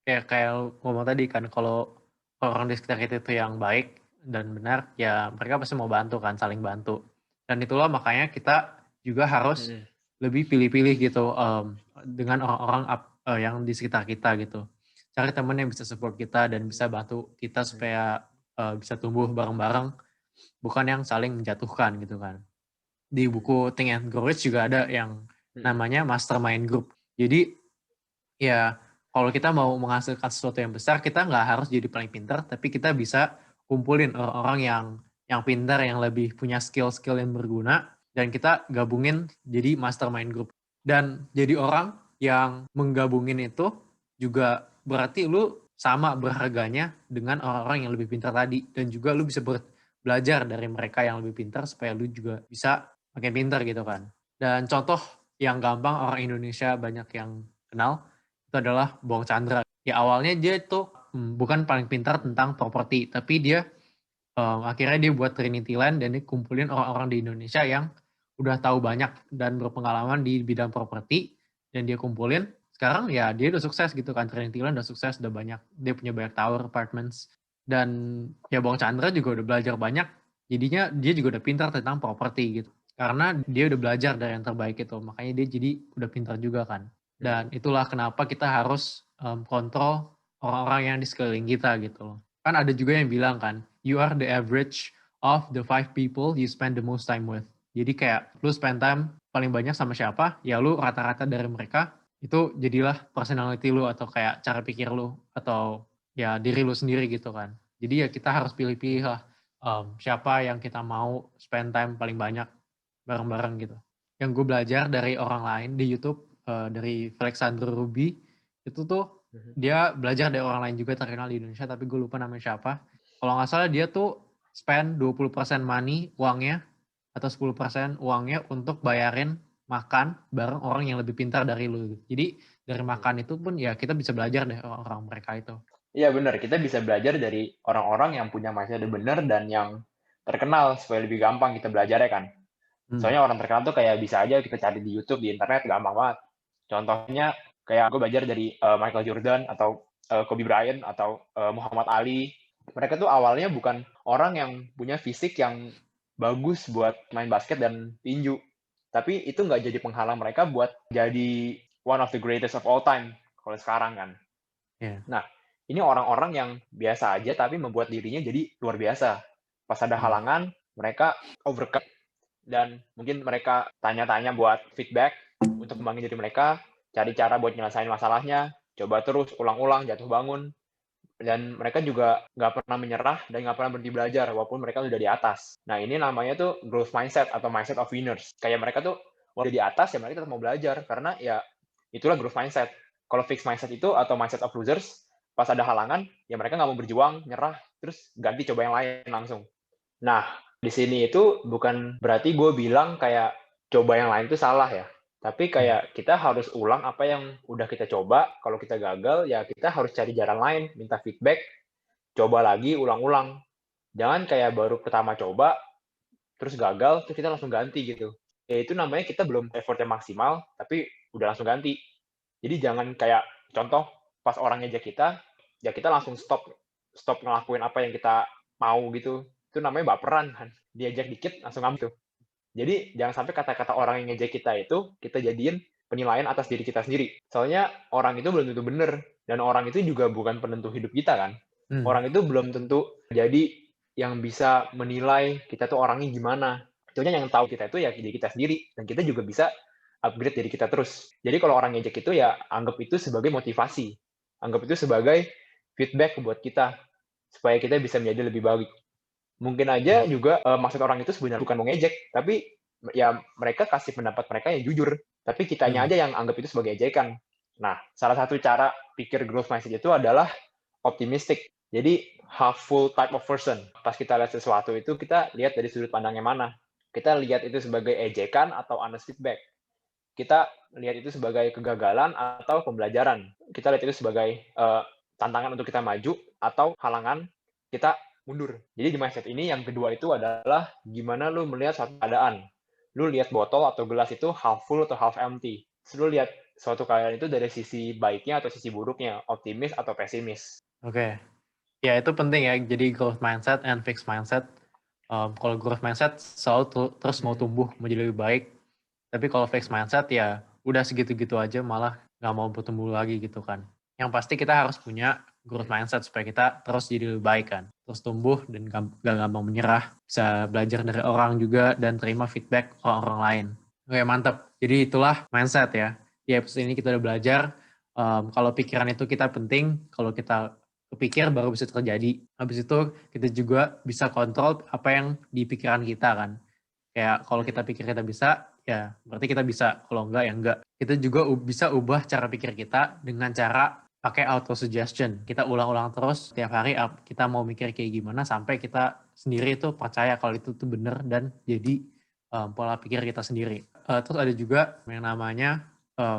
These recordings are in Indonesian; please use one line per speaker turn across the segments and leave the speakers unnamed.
Ya kayak lu ngomong tadi kan, kalau orang di sekitar kita itu yang baik dan benar, ya mereka pasti mau bantu kan, saling bantu. Dan itulah makanya kita juga harus
Mhm,
lebih pilih-pilih gitu, dengan orang-orang yang di sekitar kita gitu. Cari teman yang bisa support kita dan bisa bantu kita
mhm,
supaya, bisa tumbuh bareng-bareng, bukan yang saling menjatuhkan gitu kan. Di
mhm,
buku Think and Grow Rich juga ada yang
mhm,
namanya mastermind group. Jadi, ya, kalau kita mau menghasilkan sesuatu yang besar, kita nggak harus jadi paling pintar, tapi kita bisa kumpulin orang-orang yang pintar, yang lebih punya skill-skill yang berguna, dan kita gabungin jadi mastermind group. Dan jadi orang yang menggabungin itu juga berarti lu sama berharganya dengan orang-orang yang lebih pintar tadi, dan juga lu bisa belajar dari mereka yang lebih pintar supaya lu juga bisa makin pintar gitu kan. Dan contoh yang gampang orang Indonesia banyak yang kenal itu adalah Bong Chandra. Ya awalnya dia itu, bukan paling pintar
mhm,
tentang properti, tapi dia, akhirnya dia buat Trinity Land dan dia kumpulin orang-orang di Indonesia yang udah tahu banyak dan berpengalaman di bidang properti, dan dia kumpulin, sekarang ya dia udah sukses gitu kan, Trinity Land udah sukses, udah banyak, dia punya banyak tower, apartments, dan ya Bong Chandra juga udah belajar banyak, jadinya dia juga udah pintar tentang properti gitu. Karena dia udah belajar dari yang terbaik itu, makanya dia jadi udah pintar juga kan.
mhm.
Dan itulah kenapa kita harus, kontrol orang-orang yang di sekeliling kita gitu loh. Kan ada juga yang bilang kan, "You are the average of the 5 people you spend the most time with." Jadi kayak lu spend time paling banyak sama siapa, ya lu rata-rata dari mereka, itu jadilah personality lu atau kayak cara pikir lu, atau ya diri lu sendiri gitu kan. Jadi ya kita harus pilih-pilih lah, siapa yang kita mau spend time paling banyak bareng-bareng gitu. Yang gue belajar dari orang lain di YouTube, dari Alexander Ruby, itu tuh
Mhm.
dia belajar dari orang lain juga terkenal di Indonesia, tapi gue lupa namanya siapa. Kalau nggak salah dia tuh spend 20% money, uangnya, atau 10% uangnya untuk bayarin makan bareng orang yang lebih pintar dari lu. Jadi dari
Mhm.
makan itu pun ya kita bisa belajar deh orang-orang mereka itu.
Iya benar, kita bisa belajar dari orang-orang yang punya mindset yang benar dan yang terkenal supaya lebih gampang kita belajarnya kan.
Mmm,
Soalnya orang terkenal tuh kayak bisa aja kita cari di YouTube, di internet gampang banget. Contohnya kayak gue belajar dari, Michael Jordan atau, Kobe Bryant atau, Muhammad Ali. Mereka tuh awalnya bukan orang yang punya fisik yang bagus buat main basket dan tinju, tapi itu nggak jadi penghalang mereka buat jadi one of the greatest of all time kalau sekarang kan.
iya,
Nah, ini orang-orang yang biasa aja tapi membuat dirinya jadi luar biasa. Pas ada
mmm,
halangan, mereka overcome dan mungkin mereka tanya-tanya buat feedback untuk kembangin diri mereka, cari cara buat nyelesain masalahnya, coba terus ulang-ulang, jatuh bangun, dan mereka juga nggak pernah menyerah dan nggak pernah berhenti belajar walaupun mereka udah di atas. Nah ini namanya tuh growth mindset atau mindset of winners. Kayak mereka tuh udah di atas ya mereka tetap mau belajar karena ya itulah growth mindset. Kalau fixed mindset itu atau mindset of losers, pas ada halangan ya mereka nggak mau berjuang, nyerah, terus ganti coba yang lain langsung. Nah, di sini itu bukan berarti gue bilang kayak coba yang lain itu salah ya. Tapi
mmm,
kayak kita harus ulang apa yang udah kita coba. Kalau kita gagal, ya kita harus cari jalan lain, minta feedback, coba lagi, ulang-ulang. Jangan kayak baru pertama coba, terus gagal, terus kita langsung ganti gitu. Ya itu namanya kita belum effort yang maksimal, tapi udah langsung ganti. Jadi jangan kayak contoh pas orang ngejek kita, ya kita langsung stop stop ngelakuin apa yang kita mau gitu. Itu namanya baperan kan. Diajak dikit langsung ngambil tuh. Jadi jangan sampai kata-kata orang yang ngejek kita itu kita jadiin penilaian atas diri kita sendiri. Soalnya orang itu belum tentu benar dan orang itu juga bukan penentu hidup kita kan.
mmm,
Orang itu belum tentu jadi yang bisa menilai kita tuh orangnya gimana. Itunya yang tahu kita itu ya diri kita sendiri dan kita juga bisa upgrade diri kita terus. Jadi kalau orang ngejek itu ya anggap itu sebagai motivasi. Anggap itu sebagai feedback buat kita supaya kita bisa menjadi lebih baik. Mungkin aja
mmm,
juga, maksud orang itu sebenarnya bukan mau ngejek, tapi ya mereka kasih pendapat mereka yang jujur, tapi kitanya
mmm,
aja yang anggap itu sebagai ejekan. Nah, salah satu cara pikir growth mindset itu adalah optimistic. Jadi, half full type of person. Pas kita lihat sesuatu itu, kita lihat dari sudut pandang yang mana. Kita lihat itu sebagai ejekan atau honest feedback. Kita lihat itu sebagai kegagalan atau pembelajaran. Kita lihat itu sebagai, tantangan untuk kita maju atau halangan kita mundur. Jadi di mindset ini yang kedua itu adalah gimana lu melihat suatu keadaan. Lu lihat botol atau gelas itu half full atau half empty. Terus lu lihat suatu keadaan itu dari sisi baiknya atau sisi buruknya, optimis atau pesimis.
Oke. Ya itu penting ya, jadi growth mindset and fixed mindset. Kalau growth mindset selalu terus mau tumbuh, mau jadi lebih baik. Tapi kalau fixed mindset ya udah segitu-gitu aja, malah nggak mau bertumbuh lagi gitu kan. Yang pasti kita harus punya growth mindset supaya kita terus jadi lebih baik kan. Terus tumbuh dan gak gampang menyerah. Bisa belajar dari orang juga dan terima feedback orang lain. Oke mantap. Jadi itulah mindset ya. Di episode ini kita udah belajar kalau pikiran itu kita penting, kalau kita kepikir baru bisa terjadi. Habis itu kita juga bisa kontrol apa yang di pikiran kita kan. Kayak kalau kita pikir kita bisa, ya berarti kita bisa. Kalau enggak, ya enggak. Kita juga bisa ubah cara pikir kita dengan cara pakai auto suggestion. Kita ulang-ulang terus tiap hari kita mau mikir kayak gimana sampai kita sendiri itu percaya kalau itu tuh benar dan jadi pola pikir kita sendiri. Terus ada juga yang namanya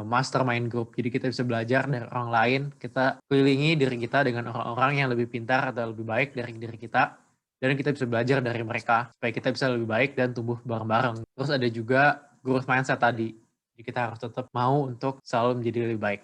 mastermind group. Jadi kita bisa belajar dari orang lain, kita kelilingi diri kita dengan orang-orang yang lebih pintar atau lebih baik dari diri kita, dan kita bisa belajar dari mereka supaya kita bisa lebih baik dan tumbuh bareng-bareng. Terus ada juga growth mindset tadi. Jadi kita harus tetap mau untuk selalu menjadi lebih baik.